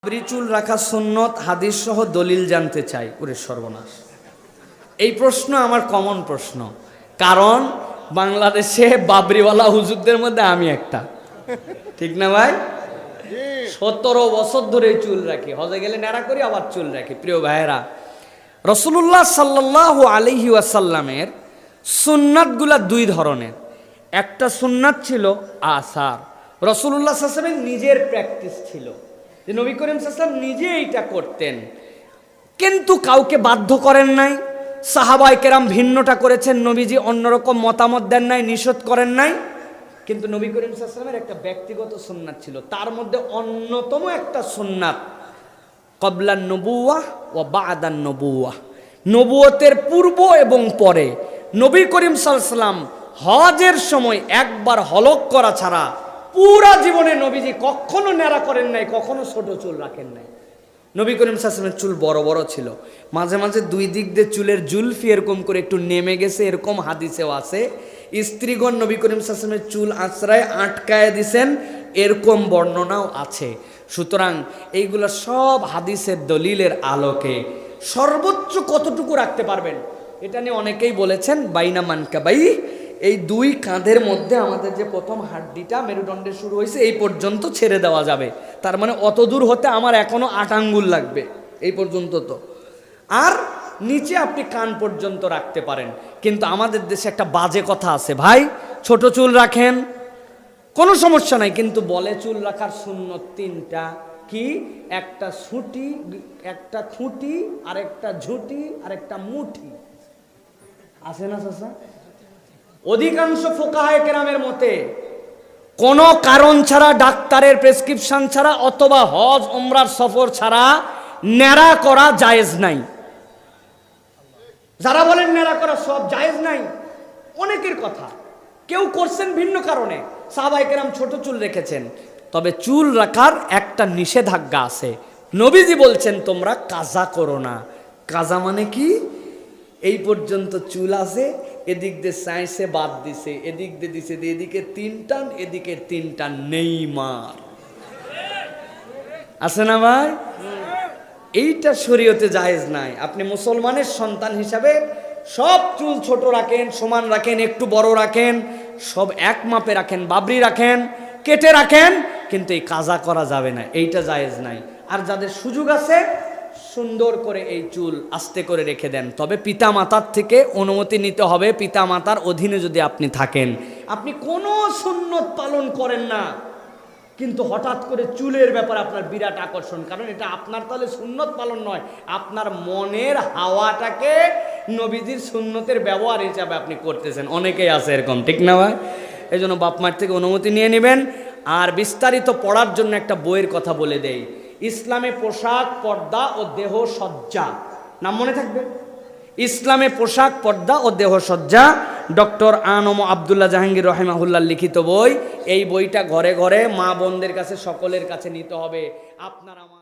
বাবরি চুল রাখা সুন্নত হাদিস সহ দলিল জানতে চাই। ওরে সর্বনাশ, এই প্রশ্ন আমার কমন প্রশ্ন, কারণ বাংলাদেশে বাবরিওয়ালা হুজুরদের মধ্যে আমি একটা, ঠিক না ভাই? 17 বছর ধরে চুল রাখি, হজে গেলে ন্যাড়া করি, আবার চুল রাখি। প্রিয় ভাইয়েরা, রাসূলুল্লাহ সাল্লাল্লাহু আলাইহি ওয়াসাল্লামের সুন্নাতগুলা দুই ধরনের। একটা সুন্নাত ছিল আসার, রাসূলুল্লাহ সাল্লাল্লাহু আলাইহি ওয়াসাল্লামের নিজের প্র্যাকটিস ছিল, যে নবী করিম সাল্লাল্লাহু আলাইহি ওয়াসাল্লাম নিজে এইটা করতেন, কিন্তু কাউকে বাধ্য করেন নাই। সাহাবায়ে কেরাম ভিন্নটা করেছেন, নবীজি অন্যরকম মতামত দেন নাই, নিষেধ করেন নাই। কিন্তু নবী করিম সাল্লাল্লাহু আলাইহি ওয়াসাল্লামের একটা ব্যক্তিগত সুন্নাত ছিল, তার মধ্যে অন্যতম একটা সুন্নাত ক্বাবলান নবুওয়াহ ওয়া বা'দান নবুওয়াহ, নবুয়তের পূর্ব এবং পরে। নবী করিম সাল্লাল্লাহু আলাইহি ওয়াসাল্লাম হজের সময় একবার হলক করা ছাড়া পুরা জীবনে নবীজি কখনো ন্যাড়া করেন নাই, কখনো ছোট চুল রাখেন নাই। নবী করিম সাল্লাল্লাহু আলাইহি ওয়াসাল্লামের চুল বড় বড় ছিল, মাঝে মাঝে দুই দিক দিয়ে চুলের জুলফি এরকম করে একটু নেমে গেছে, এরকম হাদিসেও আছে। স্ত্রীগণ নবী করিম সাল্লাল্লাহু আলাইহি ওয়াসাল্লামের চুল আঁচড়ায় আটকায় দিছেন, এরকম বর্ণনাও আছে। সুতরাং এইগুলো সব হাদিসের দলিলের আলোকে সর্বোচ্চ কতটুকু রাখতে পারবেন এটা নিয়ে অনেকেই বলেছেন বাইনা মানকাবাই, এই দুই কাঁধের মধ্যে আমাদের যে প্রথম হাড্ডিটা মেরুদণ্ডে শুরু হয়েছে এই পর্যন্ত ছেড়ে দেওয়া যাবে। তার মানে অত দূর হতে আমার এখনো 8 আঙ্গুল লাগবে, এই পর্যন্ত তো। আর নিচে আপনি কান পর্যন্ত রাখতে পারেন। কিন্তু আমাদের দেশে একটা বাজে কথা আছে, ভাই ছোট চুল রাখেন কোনো সমস্যা নাই, কিন্তু বলে চুল রাখার সুন্নত 3টা। কি? একটা ছুটি, একটা খুঁটি, আর একটা ঝুঁটি, আর একটা মুঠি। আছে না চাচা? অধিকাংশ ফুকাহায়ে কেরামের মতে কোনো কারণ ছাড়া, ডাক্তারের প্রেসক্রিপশন ছাড়া অথবা হজ ওমরার সফর ছাড়া ন্যাড়া করা জায়েজ নাই। যারা বলেন ন্যাড়া করা সব জায়েজ নাই, অনেকের কথা। কেউ করছেন ভিন্ন কারণে, সাহাবায়ে কেরাম ছোট চুল রেখেছেন। তবে চুল রাখার একটা নিষেধাজ্ঞা আছে, নবীজি বলছেন তোমরা কাজা করো না। কাজা মানে কি? এই পর্যন্ত চুল আছে, এদিক দিয়ে সাইসে বাদ দিছে, এদিক দিয়ে দিছে, এদিকে 3 টান, এদিকে 3 টান, নেইমার আছে না ভাই? এইটা শরীয়তে জায়েজ নাই। আপনি মুসলমানের সন্তান হিসাবে সব চুল ছোট রাখেন, সমান রাখেন, একটু বড় রাখেন, সব এক মাপে রাখেন, বাবরি রাখেন, কেটে রাখেন, কিন্তু এই কাজা করা যাবে না, এইটা জায়েজ নাই। আর যাদের সুযোগ আছে সুন্দর করে এই চুল আস্তে করে রেখে দেন। তবে পিতা মাতার থেকে অনুমতি নিতে হবে, পিতা মাতার অধীনে যদি আপনি থাকেন। আপনি কোনো সুন্নত পালন করেন না, কিন্তু হঠাৎ করে চুলের ব্যাপারে আপনার বিরাট আকর্ষণ, কারণ এটা আপনার তাহলে সুন্নত পালন নয়, আপনার মনের হাওয়াটাকে নবীজির সুন্নতের ব্যবহার হিসাবে আপনি করতেছেন। অনেকেই আছে এরকম, ঠিক না ভাই? এই জন্য বাপ মার থেকে অনুমতি নিয়ে নেবেন। আর বিস্তারিত পড়ার জন্য একটা বইয়ের কথা বলে দেই, ইসলামে পোশাক, পর্দা ও দেহ সজ্জা, নাম মনে থাকবে? ইসলামে পোশাক, পর্দা ও দেহ সজ্জা, ডক্টর আনম আব্দুল্লাহ জাহাঙ্গীর রহিমাহুল্লাহ লিখিত বই। এই বইটা ঘরে ঘরে মা বোনদের কাছে, সকলের কাছে নিতে হবে। আপনার আমার